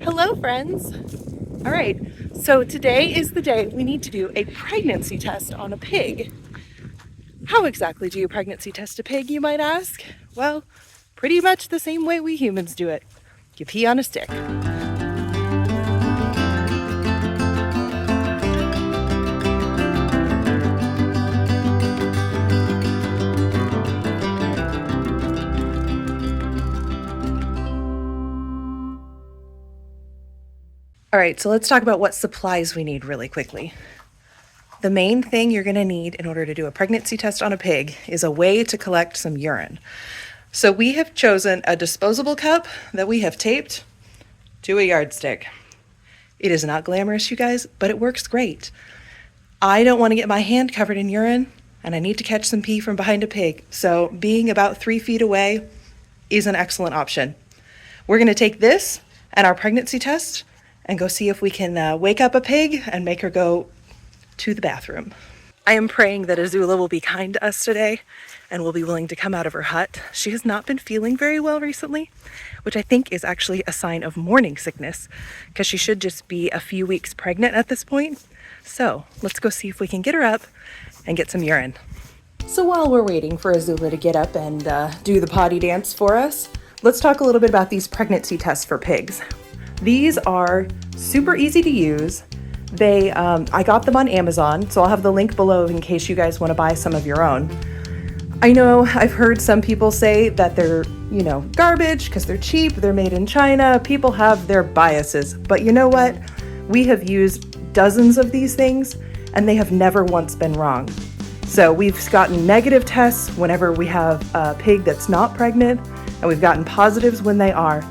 Hello, friends. All right, so today is the day we need to do a pregnancy test on a pig. How exactly do you pregnancy test a pig, you might ask? Well, pretty much the same way we humans do it. You pee on a stick. All right, so let's talk about what supplies we need really quickly. The main thing you're going to need in order to do a pregnancy test on a pig is a way to collect some urine. So we have chosen a disposable cup that we have taped to a yardstick. It is not glamorous, you guys, but it works great. I don't want to get my hand covered in urine, and I need to catch some pee from behind a pig, so being about 3 feet away is an excellent option. We're going to take this and our pregnancy test and go see if we can wake up a pig and make her go to the bathroom. I am praying that Azula will be kind to us today and will be willing to come out of her hut. She has not been feeling very well recently, which I think is actually a sign of morning sickness, because she should just be a few weeks pregnant at this point. So let's go see if we can get her up and get some urine. So while we're waiting for Azula to get up and do the potty dance for us, let's talk a little bit about these pregnancy tests for pigs. These are super easy to use. I got them on Amazon, so I'll have the link below in case you guys want to buy some of your own. I know I've heard some people say that they're, garbage because they're cheap, they're made in China. People have their biases, but you know what? We have used dozens of these things and they have never once been wrong. So we've gotten negative tests whenever we have a pig that's not pregnant, and we've gotten positives when they are.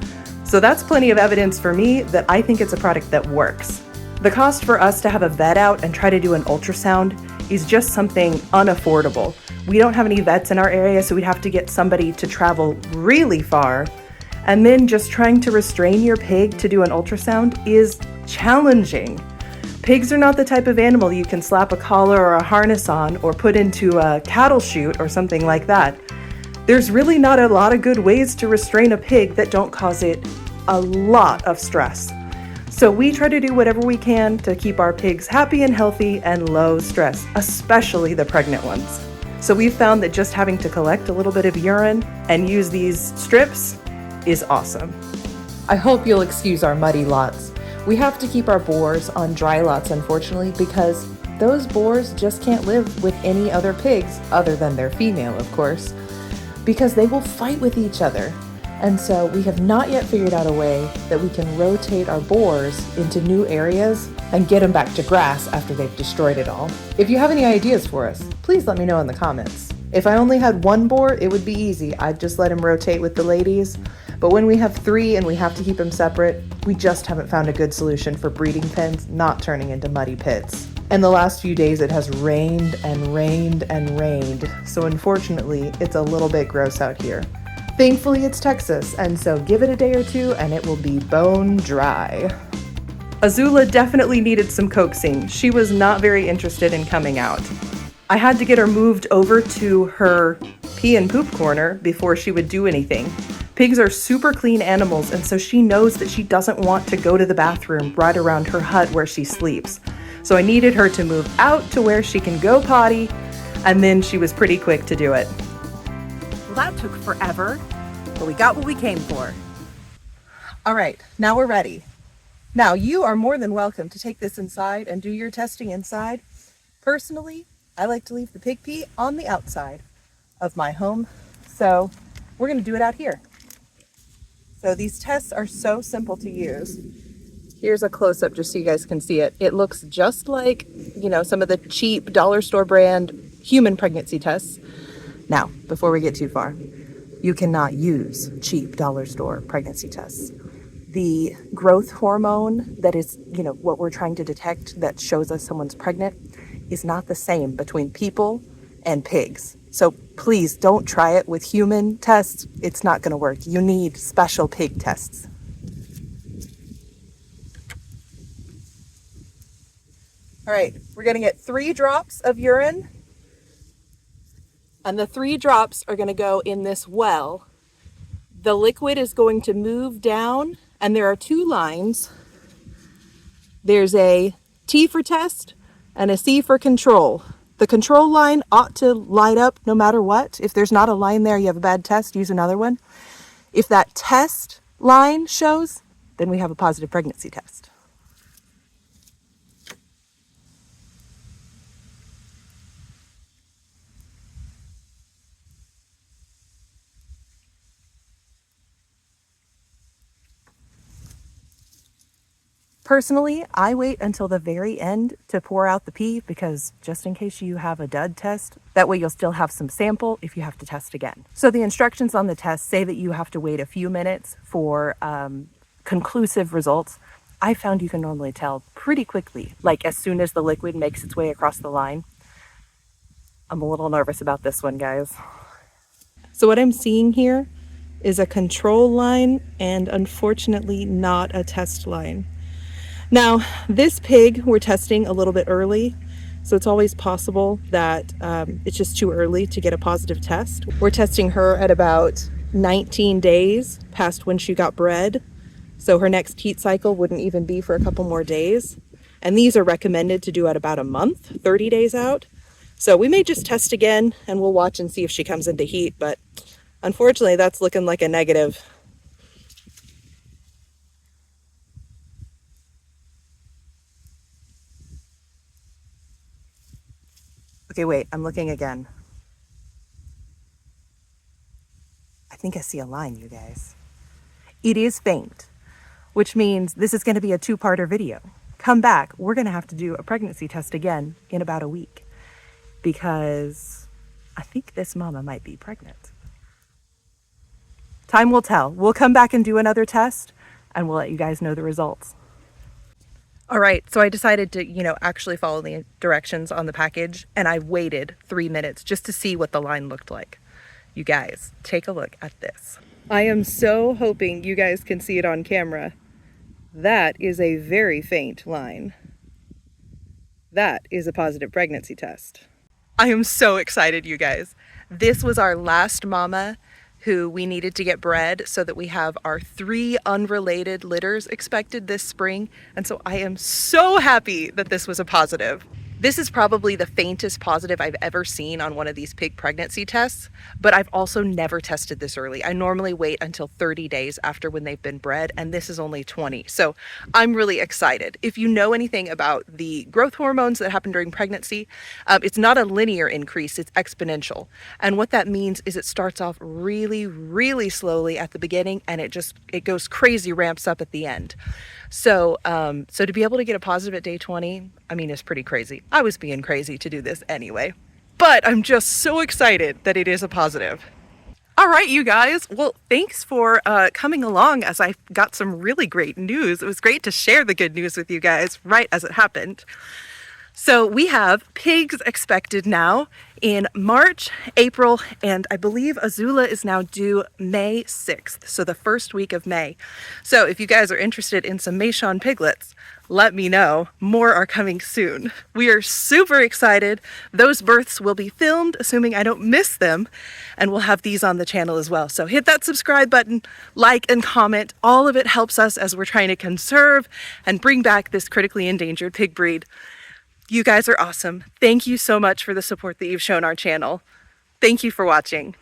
So that's plenty of evidence for me that I think it's a product that works. The cost for us to have a vet out and try to do an ultrasound is just something unaffordable. We don't have any vets in our area, so we'd have to get somebody to travel really far. And then just trying to restrain your pig to do an ultrasound is challenging. Pigs are not the type of animal you can slap a collar or a harness on or put into a cattle chute or something like that. There's really not a lot of good ways to restrain a pig that don't cause it a lot of stress. So we try to do whatever we can to keep our pigs happy and healthy and low stress, especially the pregnant ones. So we've found that just having to collect a little bit of urine and use these strips is awesome. I hope you'll excuse our muddy lots. We have to keep our boars on dry lots, unfortunately, because those boars just can't live with any other pigs other than their female, of course, because they will fight with each other. And so we have not yet figured out a way that we can rotate our boars into new areas and get them back to grass after they've destroyed it all. If you have any ideas for us, please let me know in the comments. If I only had one boar, it would be easy. I'd just let him rotate with the ladies. But when we have 3 and we have to keep them separate, we just haven't found a good solution for breeding pens not turning into muddy pits. And the last few days it has rained and rained and rained, so unfortunately it's a little bit gross out here. Thankfully it's Texas, and so give it a day or two and it will be bone dry. Azula definitely needed some coaxing. She was not very interested in coming out. I had to get her moved over to her pee and poop corner before she would do anything. Pigs are super clean animals, and so she knows that she doesn't want to go to the bathroom right around her hut where she sleeps. So I needed her to move out to where she can go potty, and then she was pretty quick to do it. Well, that took forever, but we got what we came for. All right, now we're ready. Now you are more than welcome to take this inside and do your testing inside. Personally, I like to leave the pig pee on the outside of my home, so we're going to do it out here. So these tests are so simple to use. Here's a close-up just so you guys can see it. It looks just like, some of the cheap dollar store brand human pregnancy tests. Now, before we get too far, you cannot use cheap dollar store pregnancy tests. The growth hormone that is, what we're trying to detect that shows us someone's pregnant is not the same between people and pigs. So please don't try it with human tests. It's not going to work. You need special pig tests. All right, we're going to get 3 drops of urine, and the 3 drops are going to go in this well. The liquid is going to move down And there are two lines. There's a T for test and a C for control. The control line ought to light up no matter what. If there's not a line there, you have a bad test, use another one. If that test line shows, then we have a positive pregnancy test. Personally, I wait until the very end to pour out the pee because just in case you have a dud test, that way you'll still have some sample if you have to test again. So the instructions on the test say that you have to wait a few minutes for conclusive results. I found you can normally tell pretty quickly, like as soon as the liquid makes its way across the line. I'm a little nervous about this one, guys. So what I'm seeing here is a control line and unfortunately not a test line. Now, this pig we're testing a little bit early, so it's always possible that it's just too early to get a positive test. We're testing her at about 19 days past when she got bred, so her next heat cycle wouldn't even be for a couple more days. And these are recommended to do at about a month, 30 days out. So we may just test again and we'll watch and see if she comes into heat, but unfortunately that's looking like a negative. Okay, wait, I'm looking again. I think I see a line, you guys. It is faint, which means this is going to be a two-parter video. Come back, we're going to have to do a pregnancy test again in about a week because I think this mama might be pregnant. Time will tell. We'll come back and do another test and we'll let you guys know the results. All right, so I decided to, actually follow the directions on the package, and I waited 3 minutes just to see what the line looked like. You guys, take a look at this. I am so hoping you guys can see it on camera. That is a very faint line. That is a positive pregnancy test. I am so excited, you guys. This was our last mama who we needed to get bred so that we have our 3 unrelated litters expected this spring. And so I am so happy that this was a positive. This is probably the faintest positive I've ever seen on one of these pig pregnancy tests, but I've also never tested this early. I normally wait until 30 days after when they've been bred, and this is only 20. So I'm really excited. If you know anything about the growth hormones that happen during pregnancy, it's not a linear increase, it's exponential. And what that means is it starts off really, really slowly at the beginning, and it goes crazy, ramps up at the end. So to be able to get a positive at day 20, I mean, it's pretty crazy. I was being crazy to do this anyway, but I'm just so excited that it is a positive. All right, you guys. Well, thanks for coming along as I got some really great news. It was great to share the good news with you guys right as it happened. So we have pigs expected now in March, April, and I believe Azula is now due May 6th, so the first week of May. So if you guys are interested in some Maison piglets, let me know. More are coming soon. We are super excited. Those births will be filmed, assuming I don't miss them, and we'll have these on the channel as well. So hit that subscribe button, like and comment. All of it helps us as we're trying to conserve and bring back this critically endangered pig breed. You guys are awesome. Thank you so much for the support that you've shown our channel. Thank you for watching.